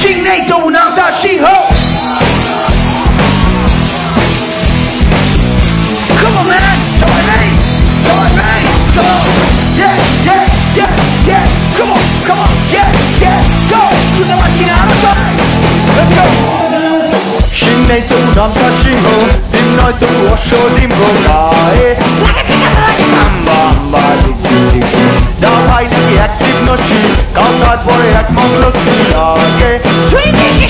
신내 또 남다 시호 Come on man join me go yeah come on yeah go 누가 맞지 않았어 Let's go 신내 또 남다 시호 림날 또 워셔 림고가에 한바 나 파이팅이 액티브 너시 감각 버리 핵 먹으러 뛰어게 트위니시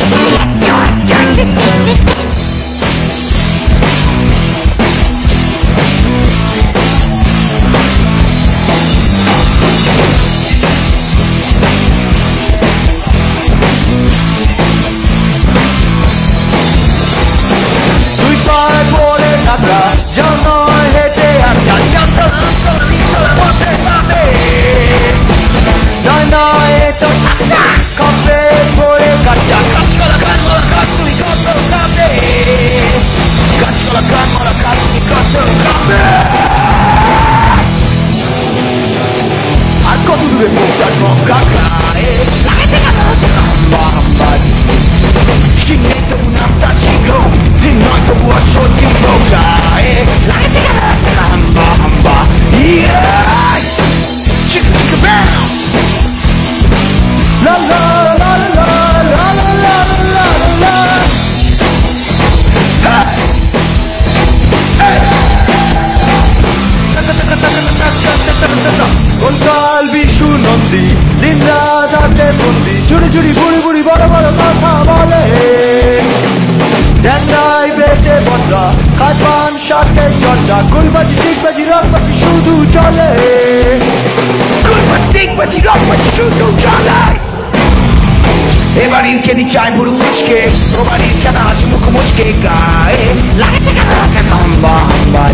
Churi churi buri buri bada bada matha bale Dendai bete banda Kajban shate chorcha Gulbaji dikbaji rakbaji shudu chale Gulbaji dikbaji rakbaji shudu chale এবারের কেদি চাই বুড়ো কুচকে প্রবারের কেনা আছে মুখ মুচকে গায়ে লাগেছে কেন হাম্বা হাম্বা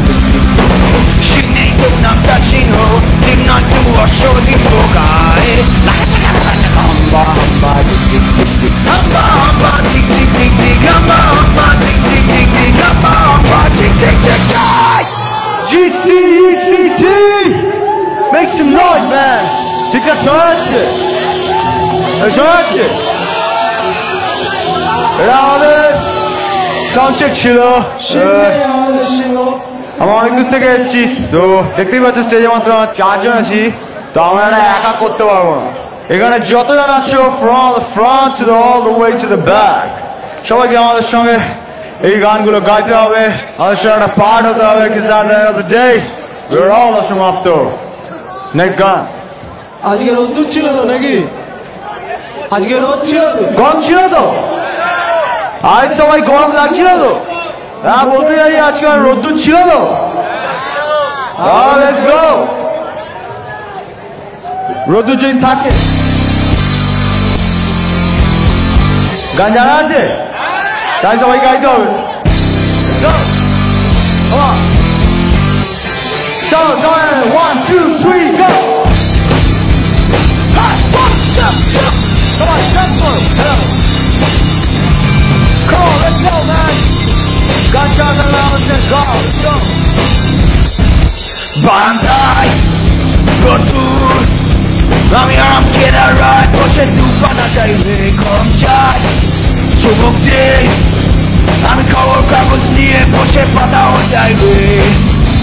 শিনেই তো নামটা চিহ্ন দিন নয় তবু অসদিন গায়ে লাগেছে কেন হাম্বা হাম্বা হাম্বা হাম্বা টিক টিক টিক টিক হাম্বা হাম্বা টিক টিক টিক টিক হাম্বা হাম্বা টিক টিক টিক টিক GCECT Make some noise man ঠিক আছে আছে এটা আমাদের সাউন্ড চেক ছিল আমরা অনেক দূর থেকে এসেছি তো দেখতেই পাচ্ছ স্টেজে মাত্র 4 জন আছি তো আমরা এটা একা করতে পারবো না এখানে যতজন আছো from the front to the all the way to the back সবাইকে আমাদের সঙ্গে এই গানগুলো গাইতে হবে আমাদের সঙ্গে একটা পার্ট হতে হবে because at the end of the day we're all অসমাপ্ত নেক্সট গান আজকে রোদ্দুর ছিল তো নাকি আজকে রোদ ছিল তো গরম ছিল তো আজ সবাই গরম লাগছিল তো হ্যাঁ বলতে যাই আজকে রোদ্দুর ছিল তো লেটস গো রোদ্দুর যদি থাকে গান জানা আছে তাই সবাই গাইতে হবে চলো 1 2 3 go Come on, tempo! Come on, let's go, man! Gotcha, let's go! Bandai, Rotur, আমি আরাম কেনা রাত বসে দুপানা চাইবে কম চাই চুমুক দিয়ে আমি খবর কাগজ নিয়ে বসে পাতাও চাইবে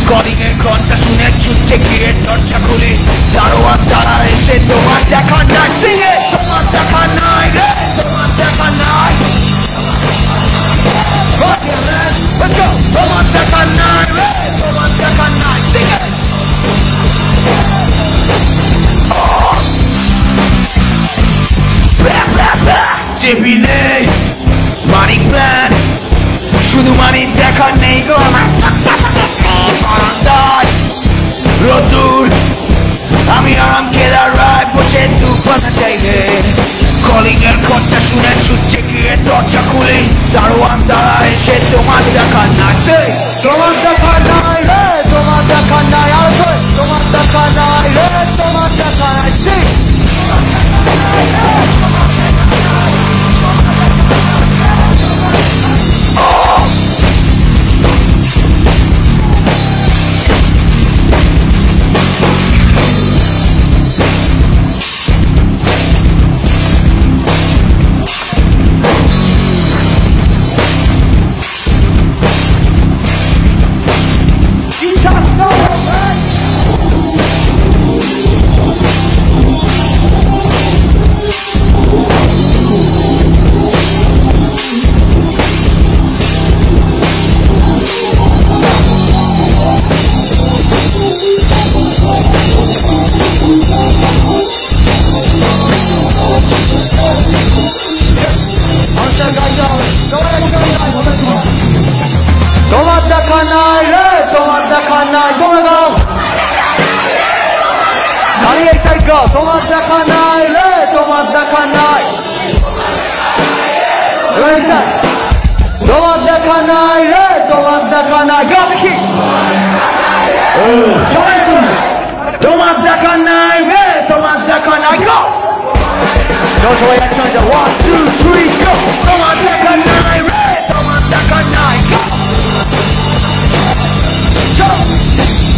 কলিং এর ঘন্টা শুনে ছুটছে গিয়ে দরজা খুলি দারোয়ান তারা এসে তোমার দেখা নাই সিংহে তোমার দেখা নাই রে তোমার দেখা নাই তোমার দেখা নাই রে তোমার দেখা নাই সিংহে টেবিলে মানিক প্ল্যান শুধু মানিক দেখা নেই গো আমার রোদ্দুর আমি আরাম কেদার রায় বসে দুপানা চাইবে কলিং এর ঘরটা শুনে ছুটছে গিয়ে দরজা খুলে দারোয়ান তারা এসে তোমার দেখা নাচে তোমার দেখা নাই রে তোমার দেখা নাই আর তোমার দেখা নাই রে তোমার দেখা নাচে go, তোমার দেখা নাই রে, তোমার দেখা নাই। তোমার দেখা নাই রে, তোমার দেখা নাই। Go, দেখি। তোমার দেখা নাই রে, তোমার দেখা নাই। Go. Go, সবাই একসঙ্গে যাও। 1, 2, 3, go. তোমার দেখা নাই রে, তোমার দেখা নাই। Go. Go.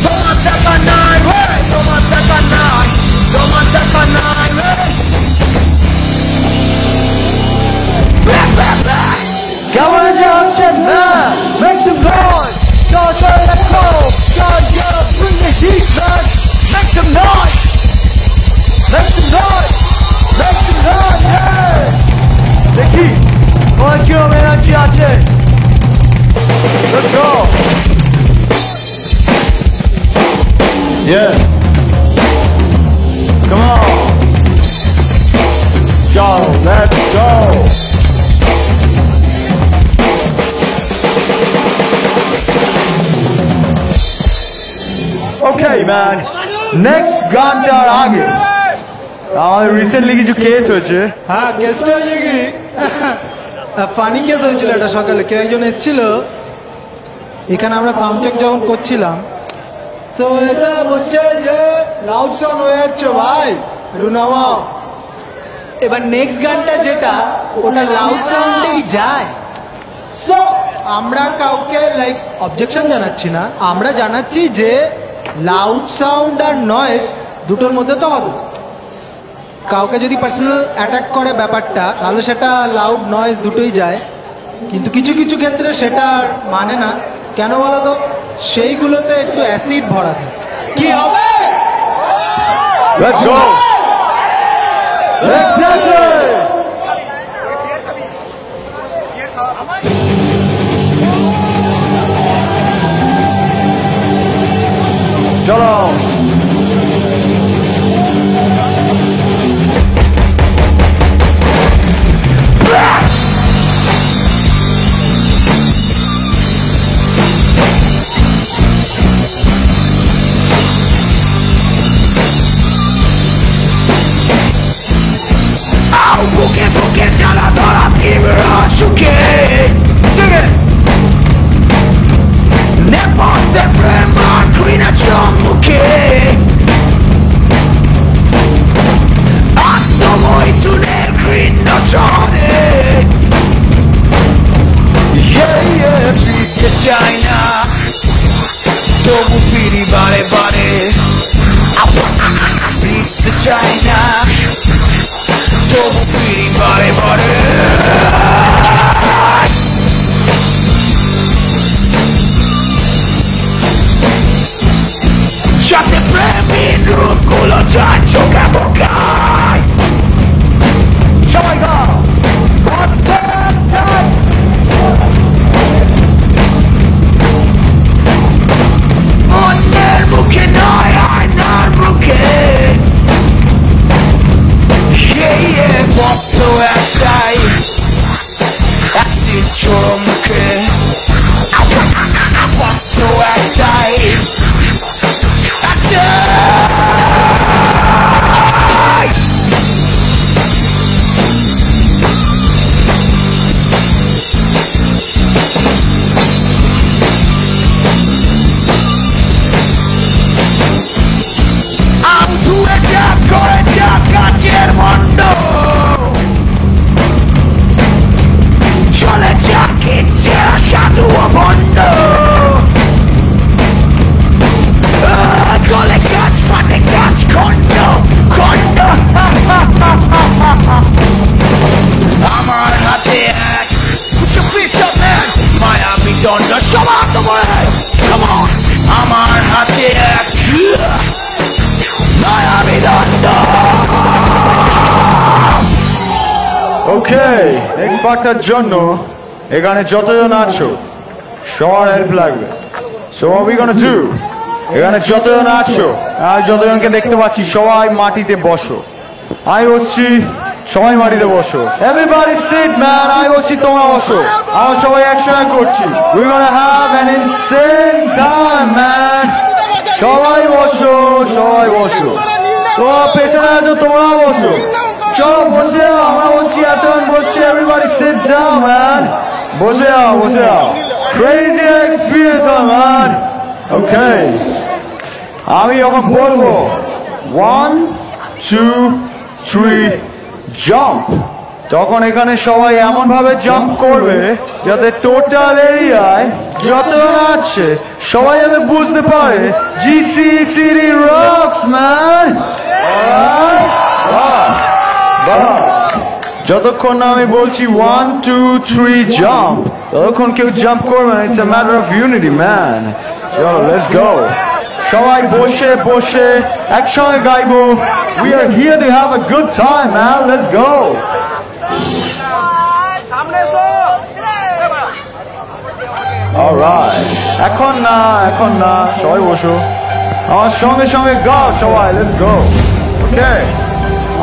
তোমার দেখা নাই রে, তোমার দেখা নাই। তোমার দেখা নাই রে। কেমন যাচ্ছেন না? Make some noise. Go, let's go. Go, bring the heat back. Make some noise. Make some noise. Make some noise. Yeah. দেখি তোমার কিরম এনার্জি আছে। Let's go. Yeah. Come on. Go, let's go. Okay, man. Next গানটার আগে আমার recently কিছু case হয়েছে। হ্যাঁ, কেসটা হয়েছে কি ফানি কেস হয়েছিল। এটা সকালে কেউ একজন এসেছিল এখানে, আমরা সাউন্ড চেক যখন করছিলাম, তো এসে বলছে যে লাউড সাউন্ড হয়ে যাচ্ছে ভাই, রুনামা। এবার নেক্সট গানটা যেটা, ওটা লাউড সাউন্ডেই যায়। সো আমরা কাউকে লাইক অবজেকশন জানাচ্ছি না, আমরা জানাচ্ছি যে লাউড সাউন্ড আর নয়েজ দুটোর মধ্যে তো হবে। কাউকে যদি পার্সোনাল অ্যাটাক করে ব্যাপারটা, তাহলে সেটা লাউড নয়েজ দুটোই যায়। কিন্তু কিছু কিছু ক্ষেত্রে সেটা মানে না। কেন বলো তো? সেইগুলোতে একটু অ্যাসিড ভরা থাকে। কি হবে? Let's go. Exactly. চলো। Buke জ্বালা ধরা তীব্র সুখে। Sing it. নেপথ্যে প্রেম আর ঘৃণা সম্মুখে, আত্মমৈথুনের ঘৃণ্য শহরে। ফিরতে চাই না, তবু ফিরি বারে বারে। ফিরতে চাই না, তবু ফিরি বারে বারে। সাথে প্রেমের রূপগুলো যায় চোখে বোকায়। সবাই গো, অন্যের মুখে নয়, আয়নার মুখে। বদ্ধ একটাই, একটি ছোড়ো মুখে। বদ্ধ একটাই, কাচের মন্ড চলে যা কিচ্ছে সাধু বন্ধ। গলে গাছ ফাটে গাছ খন্ড খন্ড। আমার হাতে এক মায়াবী দণ্ড সবার তোমার। আমার হাতে এক মায়াবী দণ্ড। ওকে, নেক্সট পার্টটার জন্য এখানে যতজন আছো সবার হেল্প লাগবে। So what we gonna do, এখানে যতজন আছো আর যতজনকে দেখতে পাচ্ছি সবাই মাটিতে বসো। আমি বসছি, সবাই মাটিতে বসো। এভরিবডি সিট ম্যান, আমি বসছি, তোমরা বসো। আমরা সবাই একসঙ্গে করছি। We gonna have an insane time man. সবাই বসো, সবাই বসো। ও পেছনে আছো তোমরাও বসো চলো বসে যাও আমরা বসছি এতক্ষণ বসছি এভরিবডি সিট ডাউন ম্যান বসে যাও ক্রেজি এক্সপিরিয়েন্স ম্যান ওকে আমি এখন বলবো 1 2 3 জাম্প তখন এখানে সবাই এমন ভাবে জাম্প করবে যাতে টোটাল এরিয়ায় যতজন আছে সবাই যাতে বুঝতে পারে জিসিসিডি রক্স ম্যান যতক্ষণ না আমি বলছি 1 2 3 জাম্প ততক্ষণ কেউ জাম্প করবে না it's a matter of unity man চলো লেটস গো সবাই বসে বসে একসঙ্গে গাইবো we are here to have a good time man let's go alright এখন না সবাই বসো আমার সঙ্গে সঙ্গে গাও সবাই let's go okay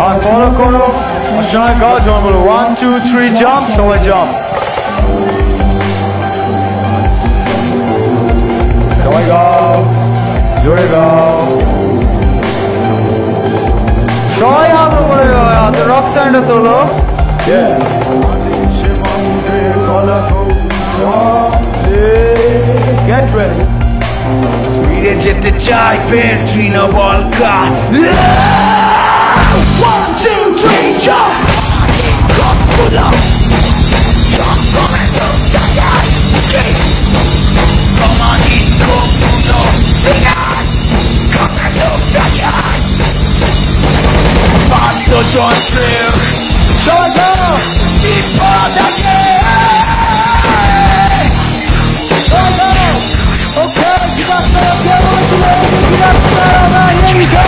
R follow করো আমার সঙ্গে গাও যখন বলো 1 2 3 জাম্প সবাই জাম্প সবাই গাও জোরে গাও সবাই হাত উপরে হাতে রক স্যান্ডে তোলো Get ready. ফিরে যেতে চাই ফের তৃণবলকা 1 2 3 jump pull up jump from the sky come on in go sing out come and look the sky but the joy thrill so go before the day Okay, you got here we go.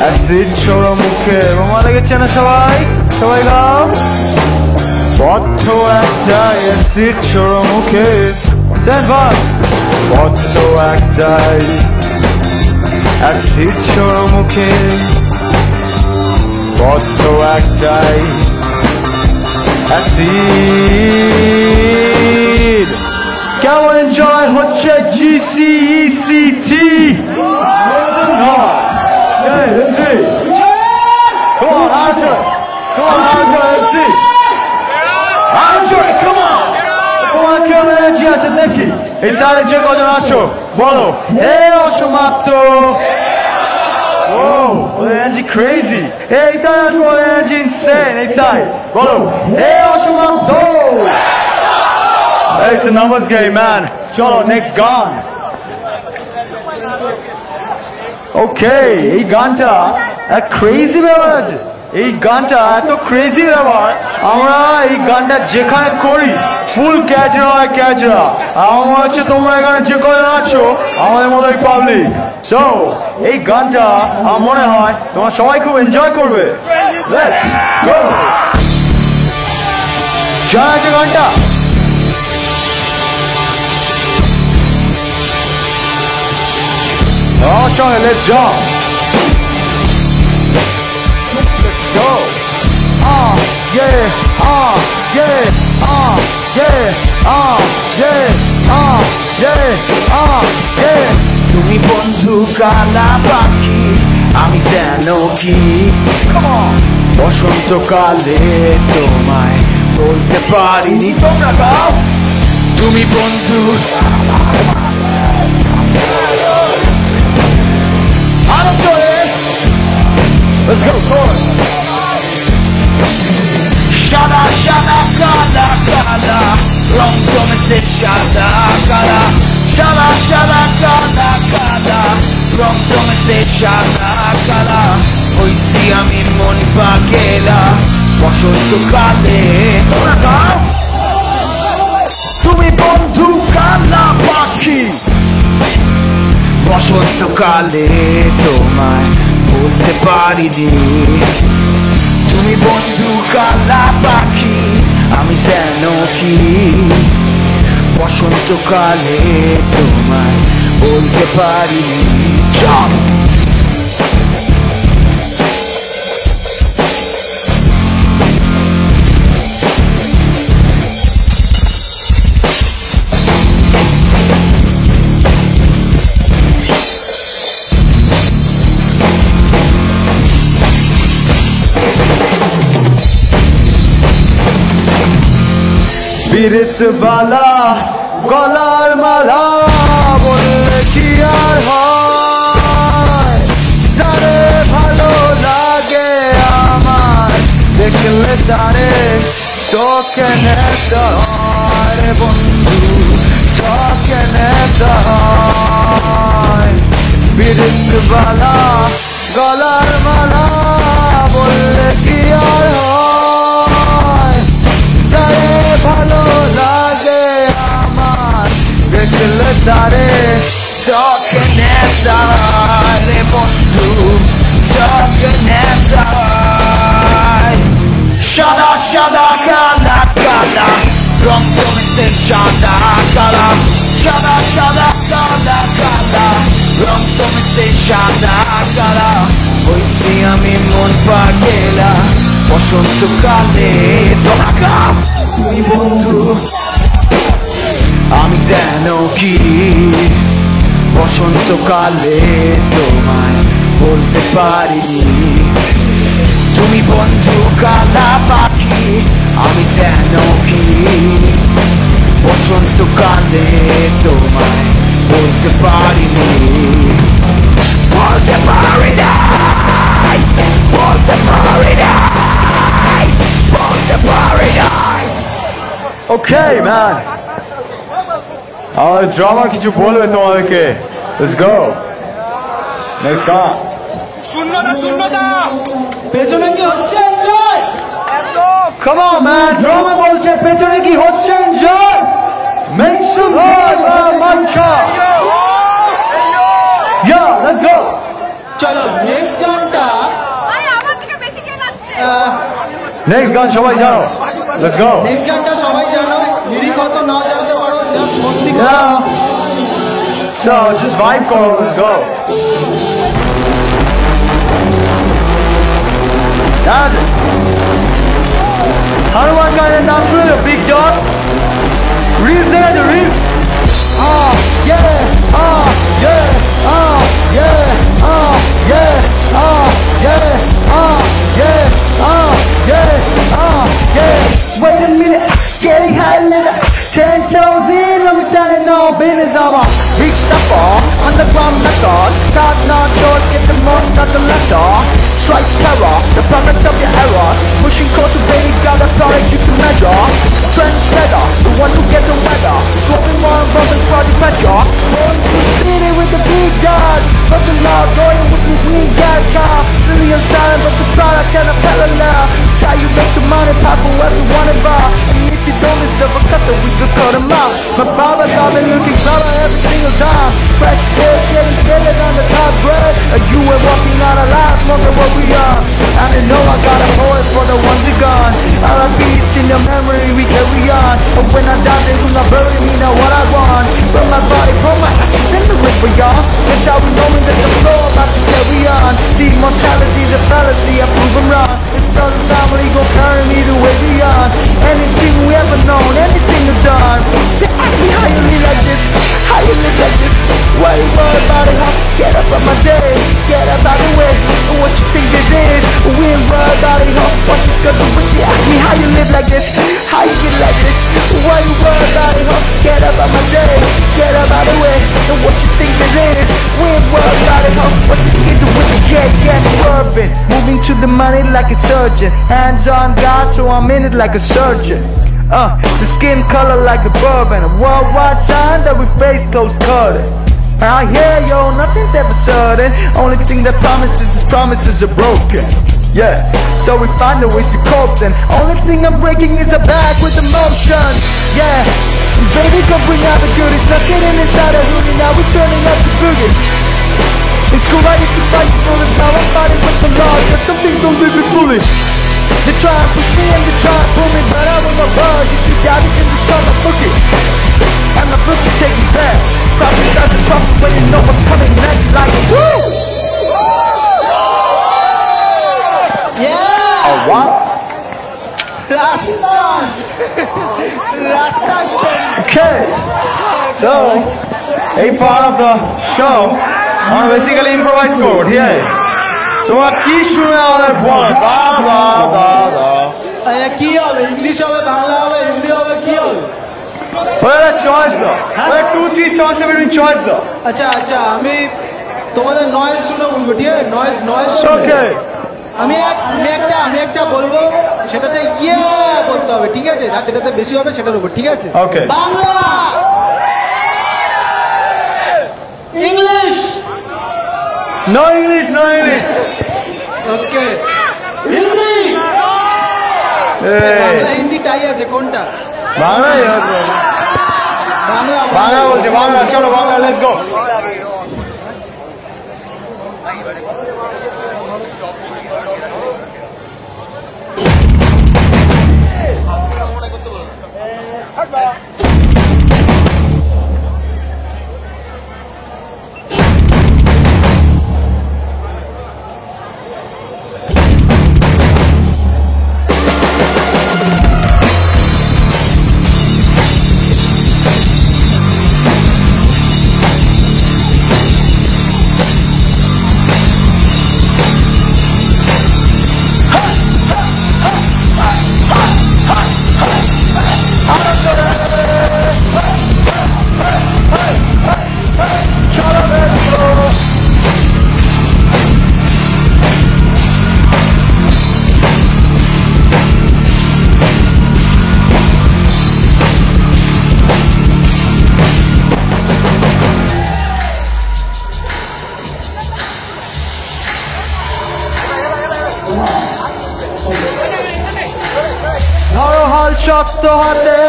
Acid ছোড়ো মুখে বোমা লেগেছে না সবাই সবাই গাও বদ্ধ একটাই অ্যাসিড ছোড়ো মুখে বদ্ধ একটাই অ্যাসিড ছোড়ো মুখে বদ্ধ একটাই অ্যাসিড কেমন এনজয় হচ্ছে জিসিইসিটি Hey, let's see. Come on, Andre. Let's see. Andre, come on. কেমন এনার্জি আছে দেখি এই সাইডে যে কজন আছো বলো হে অসমাপ্ত ও এনার্জি ক্রেজি এই তারা এনার্জি ইনসেন এই সাইড বলো হে অসমাপ্ত It's a numbers game, man. চলো next গান ওকে এই গানটা এক ক্রেজি ব্যাপার আছে এই গানটা এত ক্রেজি ব্যাপার আমরা এই গানটা যেখানে করি ফুল ক্যাচরা হয় ক্যাচরা আমার হচ্ছে তোমরা এখানে যে কজন আছো আমাদের মতো পাবলিক সো এই গানটা আমার মনে হয় তোমরা সবাই খুব এনজয় করবে লেটস গো জানা আছে গানটা All song, let's jump. Let's go. Yeah, yeah, yeah, yeah, yeah, yeah. তুমি বন্ধু কালা পাখি আমি যেন কি বসন্তকালে তোমায় বলতে পারিনি তোমরা গাও তুমি বন্ধু Let's go, chorus. Shada, shada, kala, kala Wrong promises, shada, kala Shada, shada, kala, kala রংচমেছে সাদা কালা হইছি আমি মন পাগেলা বসন্তকালে তোরা গাও তুমি বন্ধু কালা পাখি বসন্তকালে তোমায় বলতে পারিনি তুমি বন্ধু কালা পাখি আমি যেন কি বসন্তকালে তোমায় বলতে পারিনি চল বিরিত বালা গলার মালা বললে কি আর হয় যারে ভালো লাগে আমার দেখলে তারে চোখে নেশা হয় বন্ধু চোখে নেশা হয় বিরিত বালা গলার মালা বললে কি আর হয় যারে ভালো লাগে আমার দেখলে তারে চোখে নেশা রে বন্ধু চোখে নেশা সাদা সাদা কালা কালা রং জমেছে সাদা কালা সাদা সাদা কালা কালা রং জমেছে সাদা কালা হইছি আমি মন পাগেলা বসন্তকালে তোরা গাও তুমি বন্ধু আমি যেন কি বসন্তকালে তোমায় বলতে পারিনি তুমি বন্ধু কালা পাখি আমি যেন কি বসন্তকালে তোমায় বলতে পারিনি বলতে পারিনি বলতে পারিনি বলতে পারিনি Okay, man. আর ড্রামার কিছু বলবে তোমাদেরকে Let's go. Next guy. শূন্যতা পেছনে কি হচ্ছে enjoy Come on man, drama বলছে পেছনে কি হচ্ছে enjoy Make some noise, mancha. Yeah, let's go. চলো নেক্সট গানটা আরে আমার থেকে বেশি কে নাচছে নেক্সট গান সবাই জানো Let's go. নেক্সট গানটা সবাই জানো লিরিক কত নাও জানতে পারো জাস্ট মস্তি করো Yeah. So just vibe করো Let's go. That's it. 하루만 가는 남수의 Big Dog. Reels 해야죠 Reels. Yeah, yeah, yeah, yeah, yeah, yeah, yeah, yeah. Wait a minute, getting high limit. 10 toes in, I'm standing on business. I'm a big stepper, underground method. Top notch short, get the most out the letter. Strike terror, the product of your error. Pushing cultivated, got a product you can measure. Trendsetter, the one who gets the weather. Swapping more brothers, project pressure. Born to city with the big dog. But the law, going with the green guy car. Silly and silent, but the product and a parallel. It's how you make the money, pop for everyone involved. And if you don't deserve a cut, then we could cut them out. My barber got me looking better every single time. Fresh hair, getting better on the top grade. And you ain't walking out alive, wondering what we are. And I know I got a poet for the ones who gone. All our beats in the memory, we carry on. But when I die, they will not bury me, now what I want. From my body, from my ashes in the river, y'all. That's how we know me, that the flow about to carry on. See, mortality's a fallacy, I prove them wrong. It's all the family gon' carry me the way beyond. Anything we ever known, anything we've done. They ask me how you live like this, how you live like this. Why you worry about it, huh? Get up on my day, get up out the way. And what you think it is, we ain't worried about it, huh? What's the schedule with you? Ask me how you live like this, how you get like this. Why you worry about it, huh? Get up on my day, get up out the way. And what you think it is, we ain't worried about it, huh? What's the schedule with you? Yeah, urban. Moving to the money like a surgeon. Hands on God, so I'm in it like a surgeon. The skin color like the bourbon. A worldwide sign that we face goes cutting. I hear yo, nothing's ever certain. Only thing that promises is promises are broken. Yeah, so we find a ways to cope then. Only thing I'm breaking is a bag with emotion. Yeah, baby come bring out the goodies. Stuck it in inside a hoodie, now we're turning up the boogie. In school I used to fight for bullets, now I'm fighting with the law. Got some things don't live it fully. They try and push me and they try and pull me, but I will not budge. If you doubt it, then just start my bookie. And my bookie take me back. Profit doesn't profit when you know what's coming next. Like woo! Yeah! A what? Rastan! Rastan! Okay. So, a part of the show, basically improvise code, yeah. তোমরা কি শুনে আমাদের বলো দা দা দা দা আচ্ছা কি হবে English হবে বাংলা হবে হিন্দি হবে কি হবে ওরা চয়েস দাও ওরা 2-3 songs এর between choice দাও আচ্ছা আচ্ছা আমি তোমাদের নয়েজ শুনে বলবো ঠিক আছে নয়েজ ওকে আমি একটা বলবো সেটাতে ইয়ে বলতে হবে ঠিক আছে আর যেটাতে বেশি হবে সেটার উপর ঠিক আছে Okay. Bangla English No English, no English. ওকে হিন্দি বাংলা হিন্দি টাই আছে কোনটা বাংলা বাংলা বলছে বাংলা চলো বাংলা লেটস গো ধরো হাল শক্ত হাতে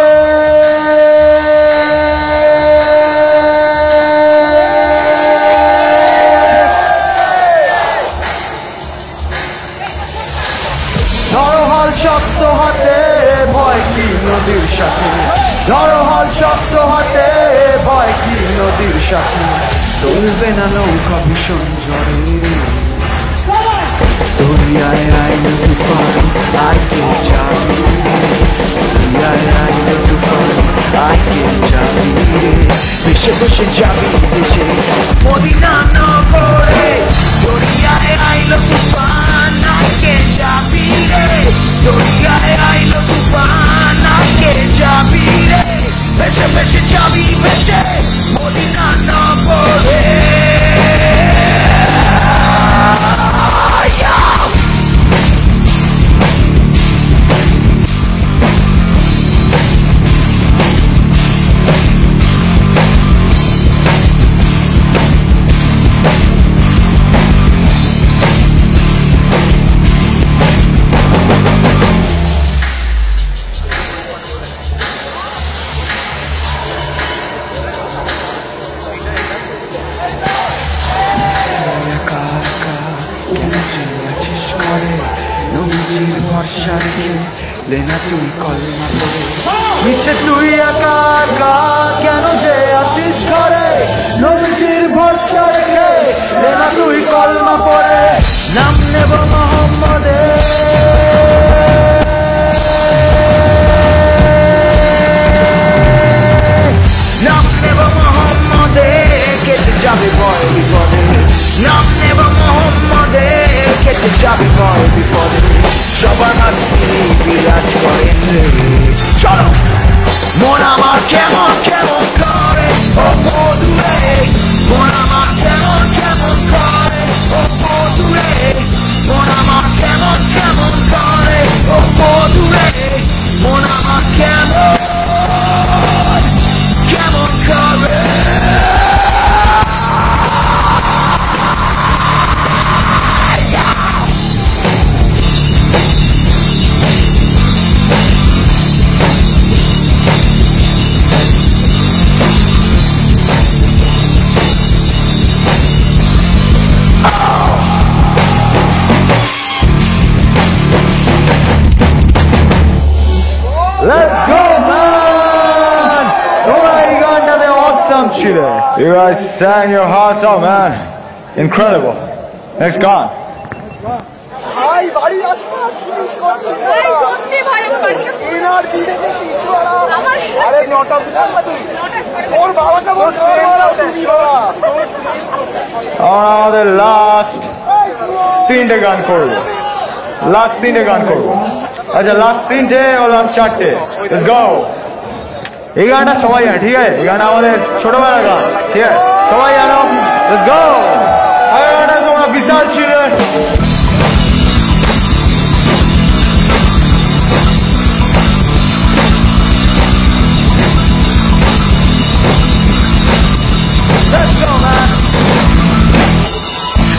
ধরো হাল শক্ত হাতে ভয় কি নদীর সাথে ধরো হাল শক্ত হাতে ভয় কি নদীর সাথে চলবে না নৌকা ভীষণ ঝড়ে দরিয়ায় আইল তুফান আইকে যাবি দরিয়ায় আইল তুফান আইকে যাবি ভেসে ভেসে যাবি দেশে মদিনা নগরে দরিয়ায় আইল তুফান আইকে যাবি রে দরিয়ায় আইল তুফান আইকে যাবি রে ভেসে ভেসে যাবি ভেসে মদিনা নগরে নবীজির ভরসা রেখে লেনা তুই কলমা পড়ে নিচে তুই একা একা কেন যে আছিস ঘরে নবীজির ভরসা রেখে লেনা তুই কলমা পড়ে নাম নেব মোহাম্মদের নাম নেব মোহাম্মদের কেটে যাবে ভয় বিপদে নাম নেব মোহাম্মদের কেটে যাবে ভয় বিপদে সবার মাঝে তিনি বিরাজ করেন রে চলো মন আমার কেমন কেমন করে ও মধুরে মন আমার কেমন কেমন করে ও মধুরে মন আমার কেমন কেমন করে ও মধুরে মন আমার কেমন কেমন করে Awesome, Chile. You guys sang your hearts out, man. Incredible. Next gone. ভাই বাড়ি আসা কি মিস করছিস ভাই সত্যি ভাই আমার বাড়ি থেকে ফোন এনার্জি দেখেছিস আমার আরে নটা বুঝাল না তুই ওর বাবাকে বল তুমি বাবা আমাদের লাস্ট 3টে গান করবো। লাস্ট 3টে গান করবো। আচ্ছা লাস্ট 3টে ও লাস্ট 4টে। Let's go. এই গানটা সবাই জানে, ঠিক আছে? এই গানটা আমাদের ছোটবেলার গান, ঠিক আছে? সবাই জানো। Let's go. আর গানটা তোমরা বিশাল ছিলে।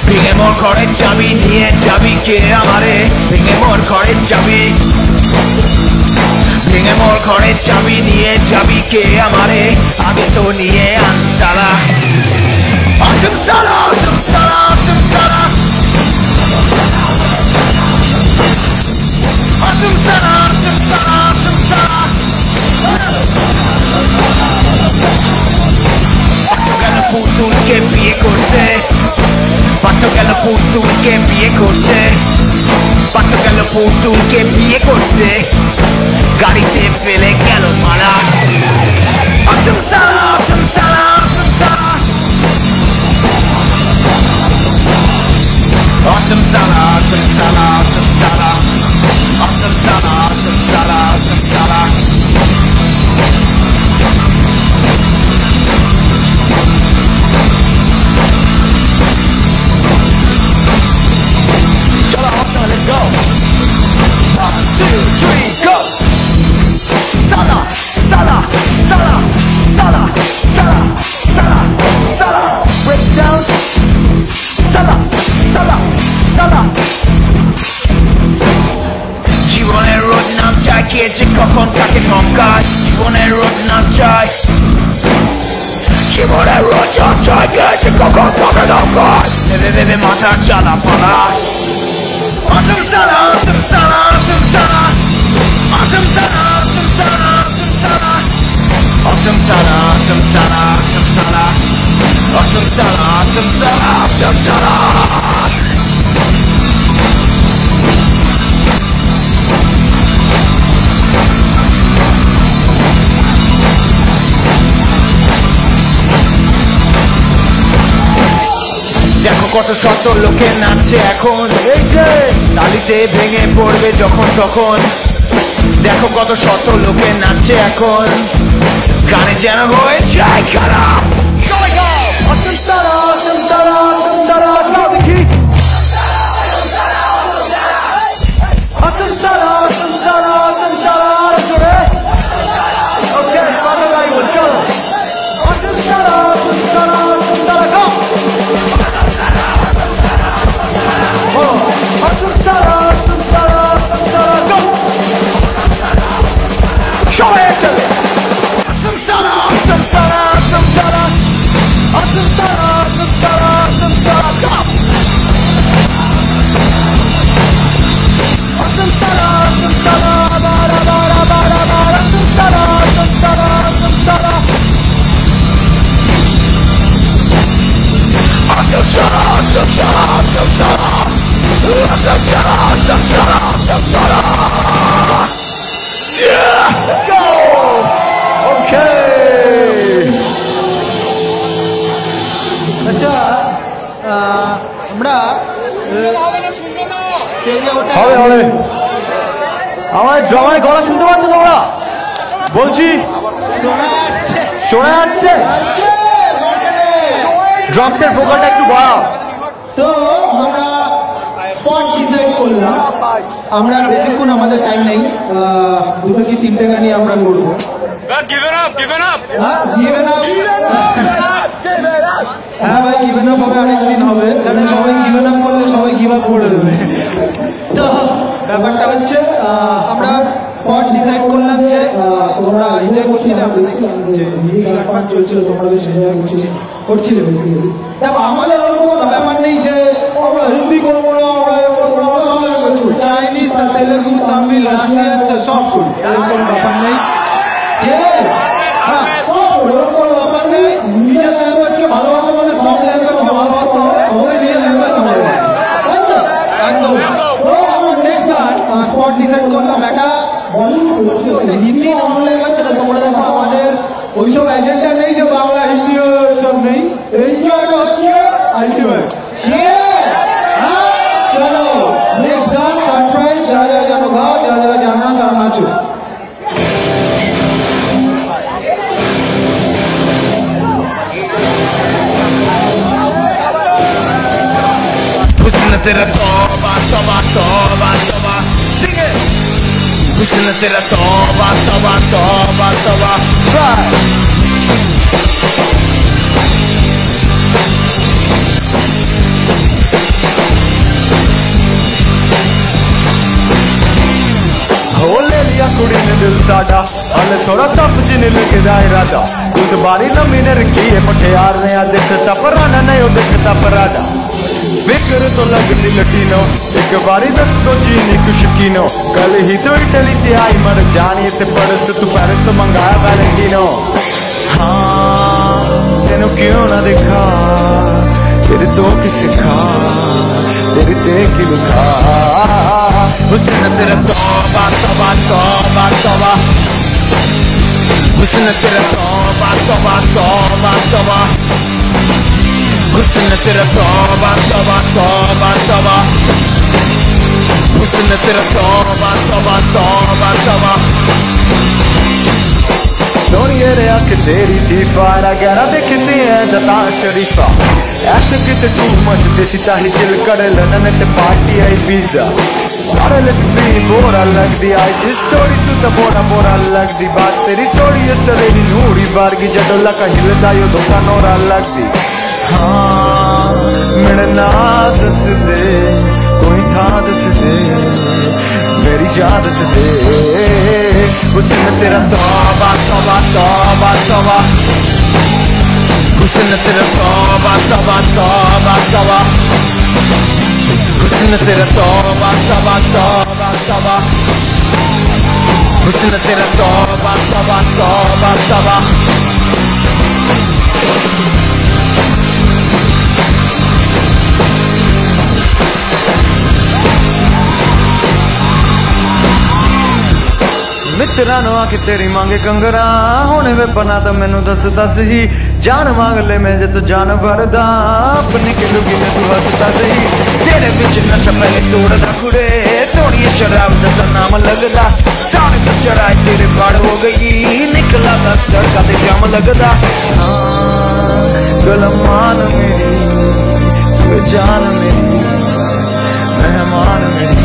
ভেঙে মোর ঘরের চাবি নিয়ে যাবি কে আমারে, ভেঙে মোর ঘরের চাবি, ভেঙে মোর ঘরের চাবি নিয়ে যাবি কে আমারে, আগে তো নিয়ে আনতালা। Awesome Sala, awesome Sala, awesome Sala, awesome Sala, awesome Sala, awesome Sala. গেল পুতুলকে বিয়ে করতে, পাত্র গেল পুতুলকে বিয়ে করতে, পাত্র গেল পুতুলকে বিয়ে করতে, গাড়িতে ফেলে গেল মারা। Awesome Sala, awesome Sala, awesome Sala, awesome Sala, awesome Sala, awesome Sala, awesome Sala, awesome Sala, awesome Sala. Let's go. 1, 2, 3, go. Sala, Sala, Sala, Sala, Sala, Sala, Sala. Break it down. Sala, Sala, Sala. জীবনের রোজ নাম চাই, কে যে কখন কাকে ধমকায়, জীবনের রোজ নাম চাই, জীবনের রোজ নাম চাই, কে যে কখন কাকে ধমকায়, ভেবে ভেবে মাথার চালা পালা। Awesome Sala, awesome Sala, awesome Sala, awesome Sala, awesome Sala, awesome Sala, awesome Sala, awesome Sala, awesome Sala, awesome Sala, awesome Sala, awesome Sala. দেখো কত শত লোকে নাচছে এখন, এই যে তালিতে ভেঙে পড়বে যখন তখন। দেখো কত শত লোকে নাচছে এখন, গানে যেন হয়ে যায় খারাপ। Awesome Sala, awesome Sala, awesome Sala. Now the key. Awesome Sala, awesome Sala, awesome Sala. Okay, Father Raiwan, chalo. Awesome Sala, awesome Sala, awesome Sala. Go. Awesome Sala, awesome Sala, awesome Sala. Go. Show it to me. Awesome Sala, awesome Sala, awesome Sala. Awesome Sala, awesome Sala, awesome Sala. Go. Awesome Sala, awesome Sala, bara bara bara bara. Awesome Sala, awesome Sala, awesome Sala. Awesome Sala, awesome Sala, awesome Sala. Awesome Sala, awesome Sala, awesome Sala. Yeah, let's go. Okay. আচ্ছা আমরা স্টেজে ওঠা হবে হবে। আমার ড্রামার গলা শুনতে পাচ্ছ তোমরা? বলছি শোনা যাচ্ছে শোনা যাচ্ছে? যাচ্ছে ড্রামসের ভোকালটা একটু বাড়াও। তো আমরা স্পট ডিসাইড করলাম, আমরা বেশিক্ষণ আমাদের টাইম নেই, 2 কি 3টে গানই আমরা করবো। গিভেন আপ গিভেন আপ হ্যাঁ গিভেন আপ, হ্যাঁ ভাই গিভেন আপ হবে, আরেকদিন হবে, কারণ সবাই গিভেন আপ করলে সবাই গিভ আপ করে দেবে। তো ব্যাপারটা হচ্ছে আমরা স্পট ডিসাইড করলাম যে তোমরা এনজয় করছিলে, আমরা দেখলাম যে গান চলছিল, তোমরা বেশ এনজয় করছিলে বেসিক্যালি। দেখো আমাদের ওরকম কোনো ব্যাপার নেই যে আমরা হিন্দি করবো না, আমরা সব ল্যাঙ্গুয়েজ করি, চাইনিজ, তেলেগু, তামিল, রাশিয়ান সব করি, এরকম কোনো ব্যাপার নেই। হ্যাঁ সব করি, ওরকম কোনো ব্যাপার নেই। हुस्न तेरा तौबा तौबा तौबा तौबा Sing it हुस्न तेरा तौबा तौबा तौबा तौबा हो ले लिया कुड़ी ने दिल साडा हले थोड़ा समझने लगे दा इरादा उस बारी लम्मी ने रखी है मठियार ने आ दिखता पराना नहीं दिखता पराडा फिक्र तो लगती लटीनो एक बारी दस तो जीनी कुछ कीनो कल ही तो इटली ते आई मर जानी ते परस तू पैरिस तो मंगाया वैलेंटिनो हाँ तेनू क्यों ना देखा तेरे तो किसे खा तेरी देख ही लुका हुस्न तेरा तौबा तौबा तौबा तौबा हुस्न तेरा तौबा तौबा तौबा तौबा हुस्न तेरा तौबा तौबा तौबा तौबा हुस्न तेरा तौबा तौबा तौबा तौबा सोनिए रे अख तेरी दीफा गहरा देखती है दता शरीफा ऐसे किते तू मच देसी चाही चिल करे लनन ते पार्टी आई पिज्जा अरे लगी बोरा लग दी आई जिस स्टोरी तू तो बोरा बोरा लग दी बात तेरी सोड़ी है सरेरी नूरी बारगी जडोला का हिलदा यो धोखा नोरा लग दी हाँ मेरे ना दस दे कोई था दस दे मेरी जान दस दे हुस्न तेरा तौबा तौबा तौबा तौबा हुस्न तेरा तौबा तौबा तौबा तौबा हुस्न तेरा तौबा तौबा तौबा तौबा हुस्न तेरा तौबा तौबा तौबा तौबा मित्रानो आके तेरी मांगे कंगरा होने वे बना तो मैनू दस दस ही जान मांग ले मैं जे तू जान भरदा अपनी के लुगी ने तू हंसदा सही तेरे बिच नशा पहले तोड़दा कुड़े सोनिए शराब दा नाम लगदा सारे तो चढ़ाई तेरे बाड़ हो गई निकला दा सड़का ते जाम लगदा हाँ गुलमान मेरी तू जान मेरी मेहमान मेरी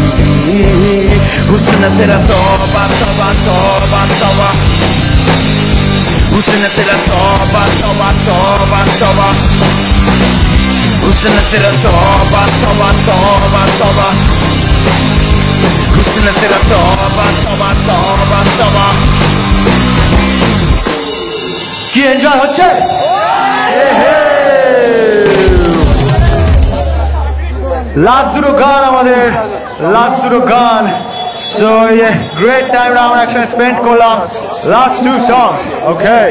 हुस्न तेरा तौबा तौबा तौबा तौबा हुस्न तेरा तौबा तौबा तौबा तौबा हुस्न तेरा तौबा तौबा तौबा तौबा हुस्न तेरा तौबा तौबा तौबा तौबा কি এনজয় হচ্ছে লাস্ট দুটো গান আমাদের লাস্ট দুটো গান So yeah, great time now actually spent করলাম last two songs. Okay.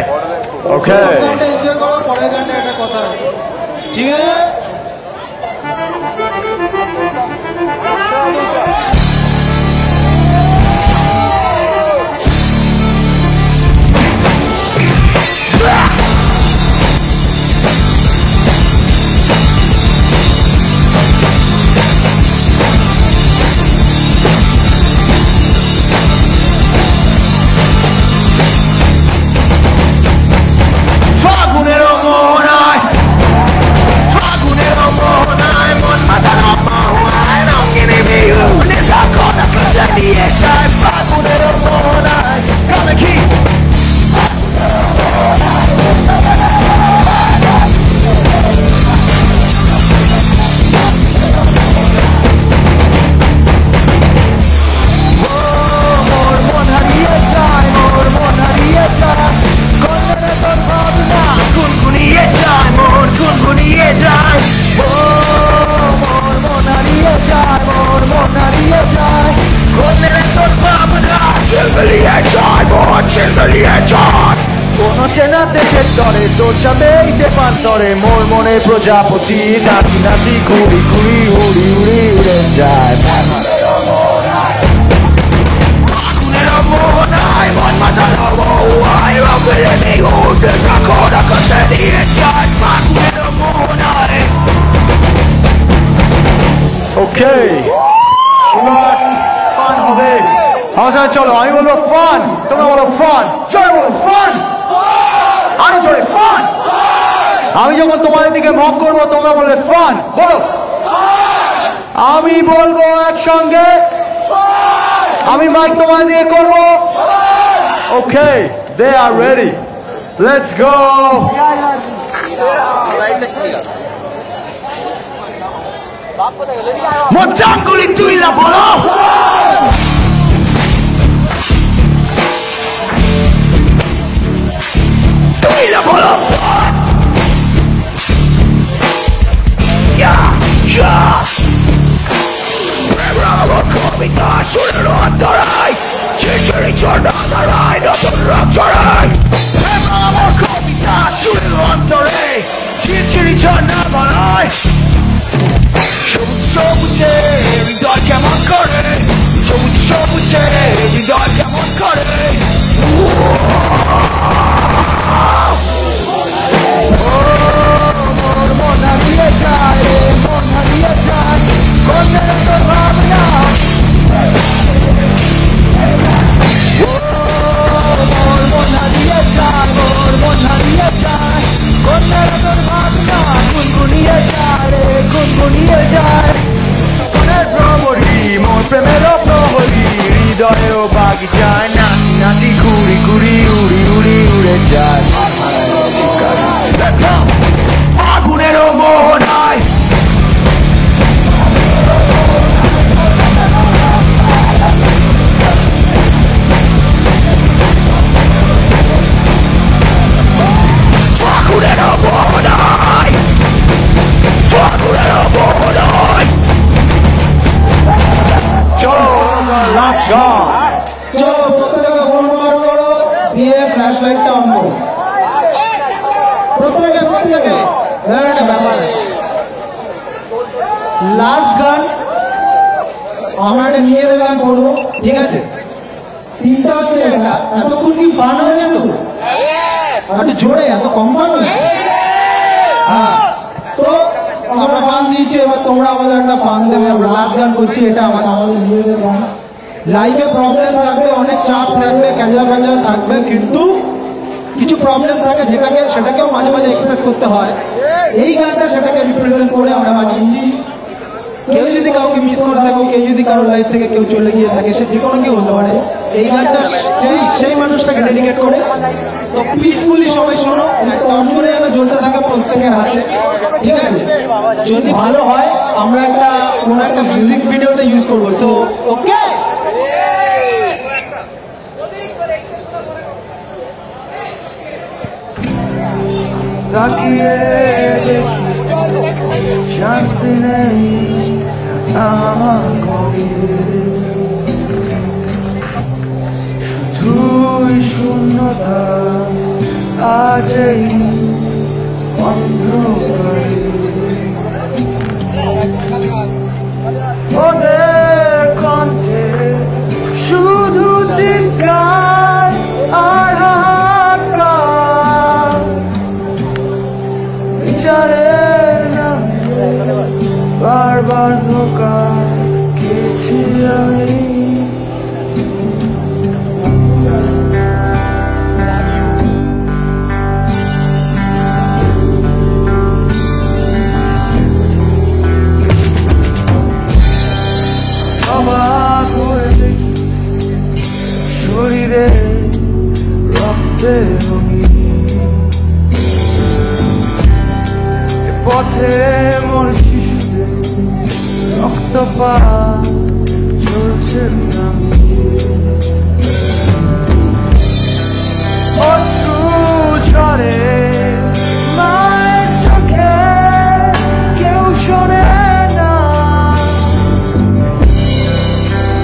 Okay. Enjoy করো পরের গানটা একটা কথা ঠিক আছে কোন চেনা দেশের তরে তোর সাথে পান্তরে মোর মনে প্রজাপতি নাচি নাচি ঘুরি ঘুরি উড়ি উড়ি উড়ে যায় Okay. ফান হবে আমার সাথে চলো আমি বলবো ফান তোমরা বলো ফান চলো বলো ফান আরো জোরে ফান আমি যখন তোমাদের দিকে মক করবো তোমরা বলবে ফান বলো আমি বলবো একসঙ্গে, আমি মাইক তোমায় দিয়ে করবো। ওকে, দে আর রেডি, লেটস গো। মোচাঙ্গুলি তুই না বলো, তুই না বলো। কবিতা শুনের অন্তরায়, ছেড়ে চড়া দাঁড়ায় নতুন রং চড়ায়। আমার কবিতা শুনের অন্তরে, ছিড়ি ঝর্ণা বাড়ায়। সবুজ সবুজে হৃদয় কেমন করে, সবুজ সবুজে হৃদয় কেমন করে। মোর মন হারিয়ে যায় রে, মন হারিয়ে যায় কোনের তোর ভাবনা। মোর মন হারিয়ে যায়, মোর মন হারিয়ে যায় কোনের তোর ভাবনা। গুনগুনিয়ে যায় রে, গুনগুনিয়ে যায় মনের ভ্রমরি, মোর প্রেমের প্রহরী। হৃদয়ের বাগিচায় নাচি নাচি ঘুরি ঘুরি উড়ি উড়ি উড়ে যায়। আগুনেরও মোহনায় ফাগুনেরও মোহনায়, ফাগুনেরও মোহনায়। চলো লাস্ট গান। চলো প্রত্যেকে ফোন বার করো, দিয়ে ফ্ল্যাশ লাইটটা অন করো। প্রত্যেকে একটা ব্যাপার আছে। লাস্ট গান আমরা একটা নিয়ে গান করবো, ঠিক আছে? সিনটা হচ্ছে এটা। এতক্ষণ কি ফান হয়েছে তো? একটু জোরে, এত কম ফান হয়েছে? হ্যাঁ, তো আমরা ফান দিয়েছি, এবার তোমরা আমাদের একটা ফান দেবে। আমরা লাস্ট গান করছি, এটা আমাদের নিজেদের গান। লাইফে প্রবলেম থাকবে, অনেক চাপ থাকবে, ক্যাজরা ফ্যাজরা থাকবে, কিন্তু কিছু প্রবলেম থাকে সেটাকেও মাঝে মাঝে এক্সপ্রেস করতে হয়। এই গানটা সেটাকে রিপ্রেজেন্ট করে আমরা বানিয়েছি। কেউ যদি কাউকে মিস করে থাকে, কেউ যদি কারোর লাইফ থেকে কেউ চলে গিয়ে থাকে, সে যে কোনো কেউ হতে পারে, এই গানটা সেই মানুষটাকে ডেডিকেট করে। তো পিসফুলি সবাই শোনো, টর্চরে যেন জ্বলতে থাকে প্রত্যেকের হাতে, ঠিক আছে? যদি ভালো হয় আমরা কোনো একটা মিউজিক ভিডিওতে ইউজ করবো। সো ওকে, তাকিয়ে শান্তি নেই আমার গভীরে, শুধুই শূন্যতা আজ এই অন্ধকারে। ওদের কণ্ঠে শুধু চিৎকার আর হাহাকার, বিচারের নামে বারবার ধোঁকা খেয়েছি আমি। অবাক হয়ে দেখি শরীরে রক্তে রঙিন, পথে মোর শিশুদের রক্তপাত চলছে অশ্রু ঝরে মায়ের চোখে, কেউ শোনে না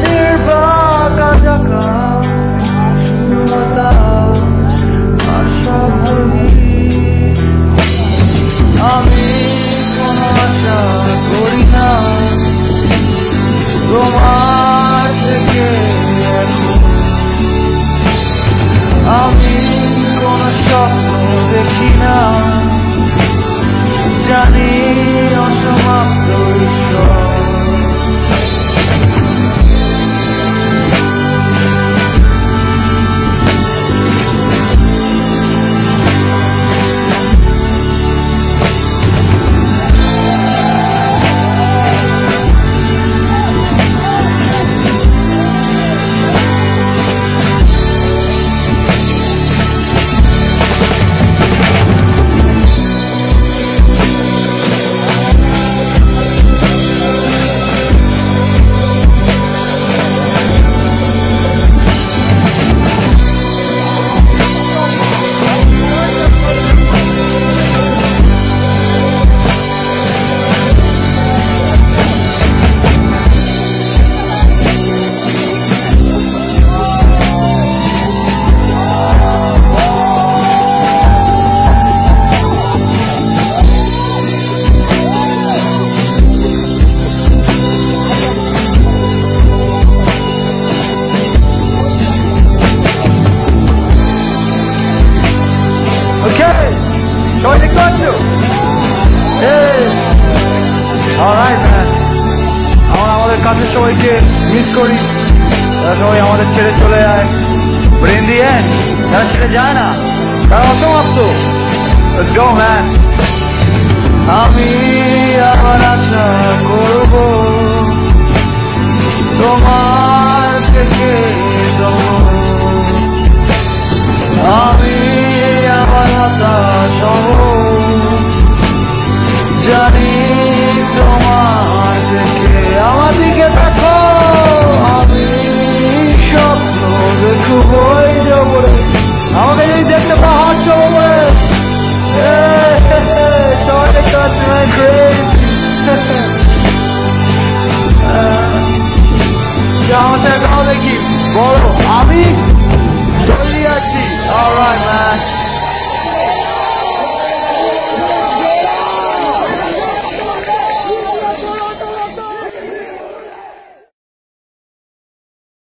নির্বাক জাকা শূন্যতাস আশাভরি। আমি কোনো আশা করি না তোমার থেকে এখন, আমি কোনো স্বপ্ন দেখি না, জানি অসমাপ্ত ঈশ্বর। সবাই দেখতে পাচ্ছ? অলরাইট ম্যান, আমরা আমাদের কাছের সবাইকে মিস করি, তারা সবাই আমাদের ছেড়ে চলে যায়। But in the end, তারা ছেড়ে যায় না, তারা অসমাপ্ত। Let's go man. আমি আবার আশা করব তোমার থেকে আমি আবার হতাশ হব, জানি